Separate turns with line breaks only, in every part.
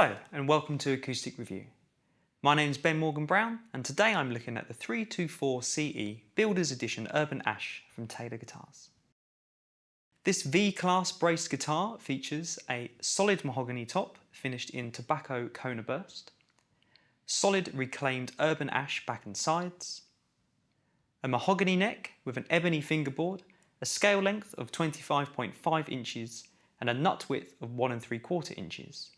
Hello and welcome to Acoustic Review. My name's Ben Morgan Brown and today I'm looking at the 324 CE Builder's Edition Urban Ash from Taylor Guitars. This V-Class braced guitar features a solid mahogany top finished in tobacco Kona burst, solid reclaimed urban ash back and sides, a mahogany neck with an ebony fingerboard, a scale length of 25.5 inches and a nut width of 1 3/4 inches.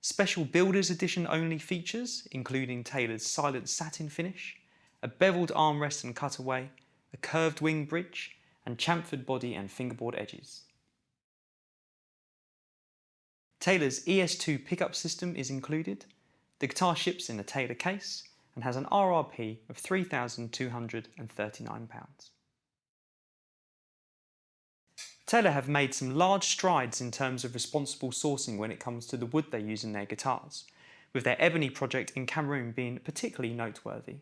Special Builder's Edition only features, including Taylor's silent satin finish, a beveled armrest and cutaway, a curved wing bridge, and chamfered body and fingerboard edges. Taylor's ES2 pickup system is included. The guitar ships in a Taylor case and has an RRP of £3,239. Taylor have made some large strides in terms of responsible sourcing when it comes to the wood they use in their guitars, with their ebony project in Cameroon being particularly noteworthy.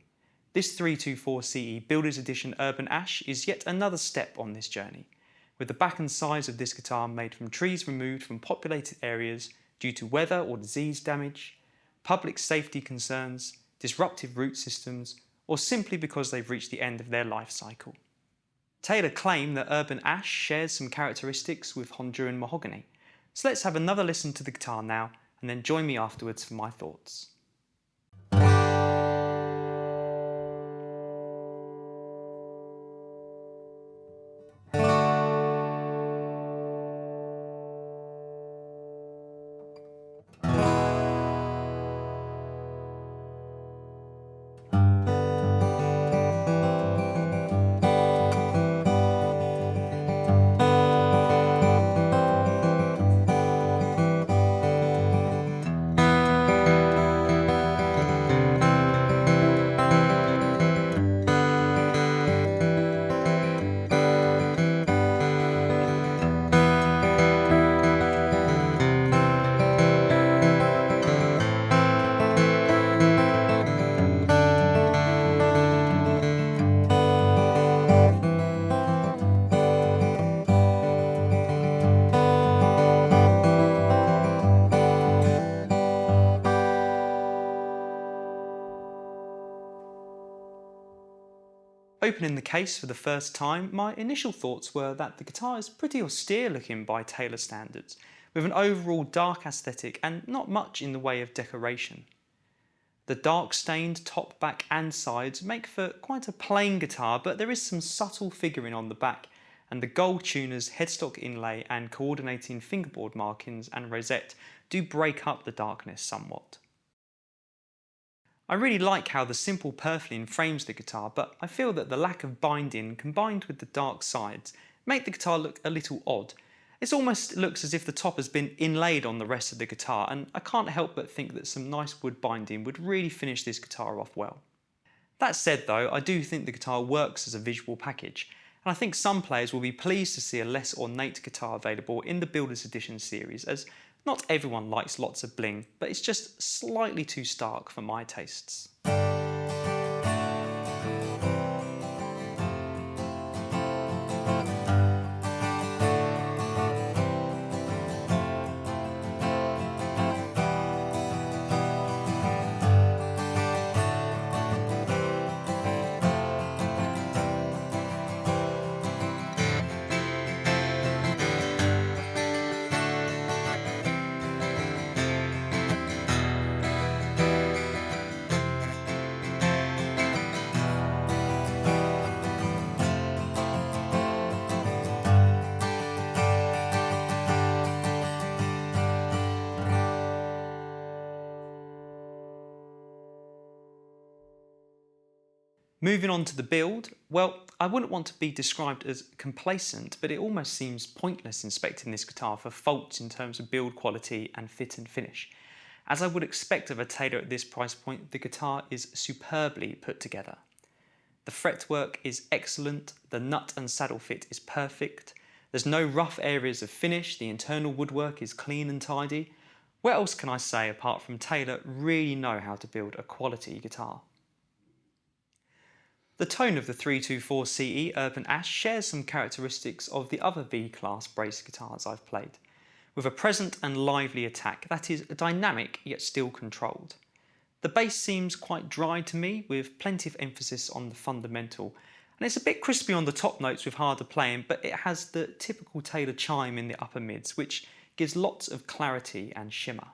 This 324 CE Builder's Edition Urban Ash is yet another step on this journey, with the back and sides of this guitar made from trees removed from populated areas due to weather or disease damage, public safety concerns, disruptive root systems, or simply because they've reached the end of their life cycle. Taylor claim that Urban Ash shares some characteristics with Honduran mahogany, so let's have another listen to the guitar now and then join me afterwards for my thoughts. Opening the case for the first time, my initial thoughts were that the guitar is pretty austere looking by Taylor standards, with an overall dark aesthetic and not much in the way of decoration. The dark stained top, back and sides make for quite a plain guitar, but there is some subtle figuring on the back, and the gold tuner's headstock inlay and coordinating fingerboard markings and rosette do break up the darkness somewhat. I really like how the simple purfling frames the guitar, but I feel that the lack of binding combined with the dark sides make the guitar look a little odd. It almost looks as if the top has been inlaid on the rest of the guitar, and I can't help but think that some nice wood binding would really finish this guitar off well. That said though, I do think the guitar works as a visual package, and I think some players will be pleased to see a less ornate guitar available in the Builder's Edition series, as not everyone likes lots of bling, but it's just slightly too stark for my tastes. Moving on to the build, well, I wouldn't want to be described as complacent, but it almost seems pointless inspecting this guitar for faults in terms of build quality and fit and finish. As I would expect of a Taylor at this price point, the guitar is superbly put together. The fretwork is excellent, the nut and saddle fit is perfect, there's no rough areas of finish, the internal woodwork is clean and tidy. What else can I say apart from Taylor really know how to build a quality guitar? The tone of the 324 CE Urban Ash shares some characteristics of the other V-Class brace guitars I've played, with a present and lively attack that is dynamic yet still controlled. The bass seems quite dry to me, with plenty of emphasis on the fundamental, and it's a bit crispy on the top notes with harder playing, but it has the typical Taylor chime in the upper mids, which gives lots of clarity and shimmer.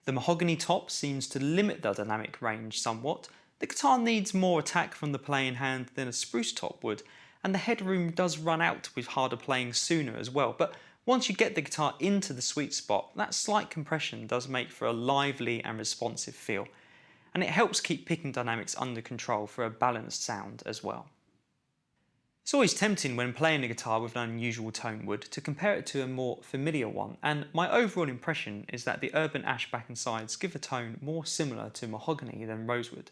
The mahogany top seems to limit the dynamic range somewhat. The guitar needs more attack from the playing hand than a spruce top would, and the headroom does run out with harder playing sooner as well, but once you get the guitar into the sweet spot, that slight compression does make for a lively and responsive feel, and it helps keep picking dynamics under control for a balanced sound as well. It's always tempting when playing a guitar with an unusual tone wood to compare it to a more familiar one, and my overall impression is that the urban ash back and sides give a tone more similar to mahogany than rosewood,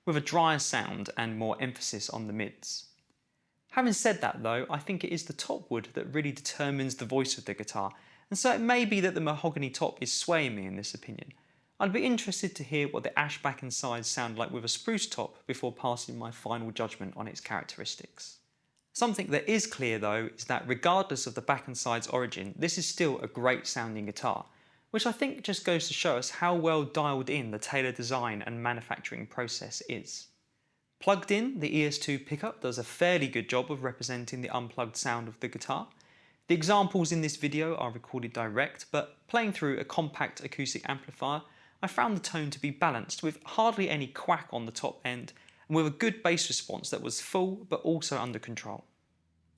with a drier sound and more emphasis on the mids. Having said that though, I think it is the top wood that really determines the voice of the guitar, and so it may be that the mahogany top is swaying me in this opinion. I'd be interested to hear what the ash back and sides sound like with a spruce top before passing my final judgment on its characteristics. Something that is clear though is that regardless of the back and sides origin, this is still a great sounding guitar, which I think just goes to show us how well dialed in the Taylor design and manufacturing process is. Plugged in, the ES2 pickup does a fairly good job of representing the unplugged sound of the guitar. The examples in this video are recorded direct, but playing through a compact acoustic amplifier, I found the tone to be balanced with hardly any quack on the top end, and with a good bass response that was full but also under control.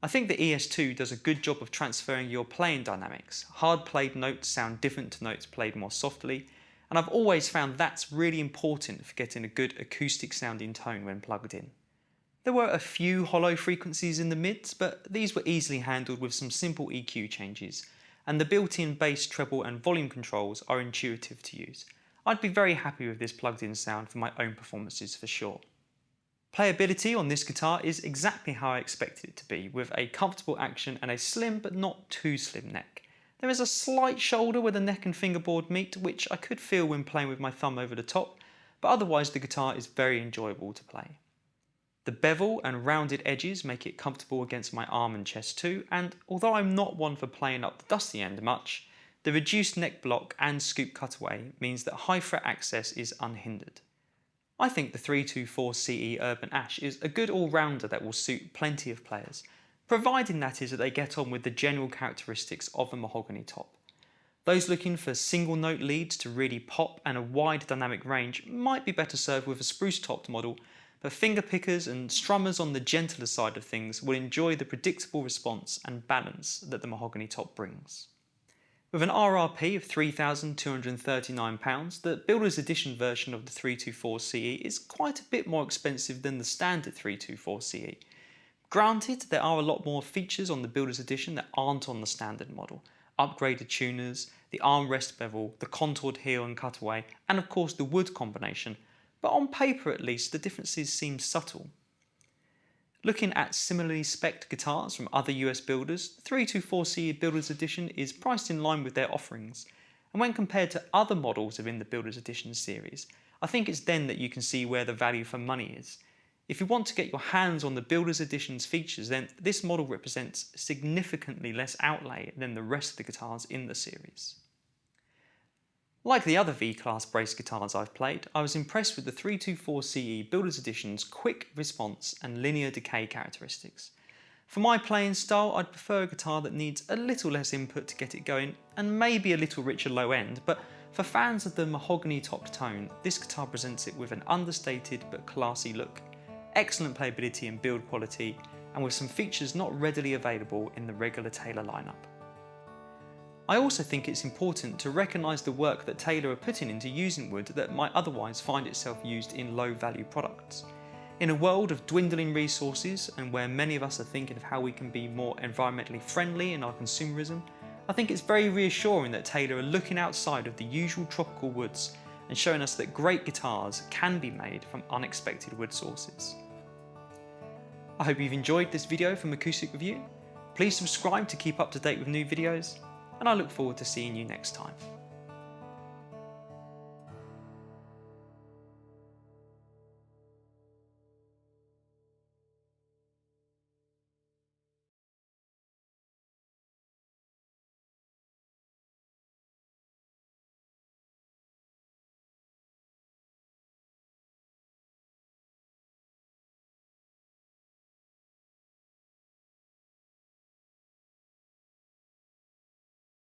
I think the ES2 does a good job of transferring your playing dynamics. Hard played notes sound different to notes played more softly, and I've always found that's really important for getting a good acoustic sounding tone when plugged in. There were a few hollow frequencies in the mids, but these were easily handled with some simple EQ changes, and the built-in bass, treble and volume controls are intuitive to use. I'd be very happy with this plugged in sound for my own performances for sure. Playability on this guitar is exactly how I expected it to be, with a comfortable action and a slim but not too slim neck. There is a slight shoulder where the neck and fingerboard meet, which I could feel when playing with my thumb over the top, but otherwise the guitar is very enjoyable to play. The bevel and rounded edges make it comfortable against my arm and chest too, and although I'm not one for playing up the dusty end much, the reduced neck block and scoop cutaway means that high fret access is unhindered. I think the 324 CE Urban Ash is a good all-rounder that will suit plenty of players, providing that is that they get on with the general characteristics of a mahogany top. Those looking for single note leads to really pop and a wide dynamic range might be better served with a spruce topped model, but finger pickers and strummers on the gentler side of things will enjoy the predictable response and balance that the mahogany top brings. With an RRP of £3,239, the Builder's Edition version of the 324 CE is quite a bit more expensive than the standard 324 CE. Granted, there are a lot more features on the Builder's Edition that aren't on the standard model. Upgraded tuners, the armrest bevel, the contoured heel and cutaway, and of course the wood combination, but on paper at least the differences seem subtle. Looking at similarly spec'd guitars from other US builders, the 324CE Builder's Edition is priced in line with their offerings, and when compared to other models within the Builder's Edition series, I think it's then that you can see where the value for money is. If you want to get your hands on the Builder's Edition's features, then this model represents significantly less outlay than the rest of the guitars in the series. Like the other V-Class brace guitars I've played, I was impressed with the 324CE Builder's Edition's quick response and linear decay characteristics. For my playing style, I'd prefer a guitar that needs a little less input to get it going, and maybe a little richer low end, but for fans of the mahogany topped tone, this guitar presents it with an understated but classy look, excellent playability and build quality, and with some features not readily available in the regular Taylor lineup. I also think it's important to recognise the work that Taylor are putting into using wood that might otherwise find itself used in low value products. In a world of dwindling resources and where many of us are thinking of how we can be more environmentally friendly in our consumerism, I think it's very reassuring that Taylor are looking outside of the usual tropical woods and showing us that great guitars can be made from unexpected wood sources. I hope you've enjoyed this video from Acoustic Review. Please subscribe to keep up to date with new videos, and I look forward to seeing you next time.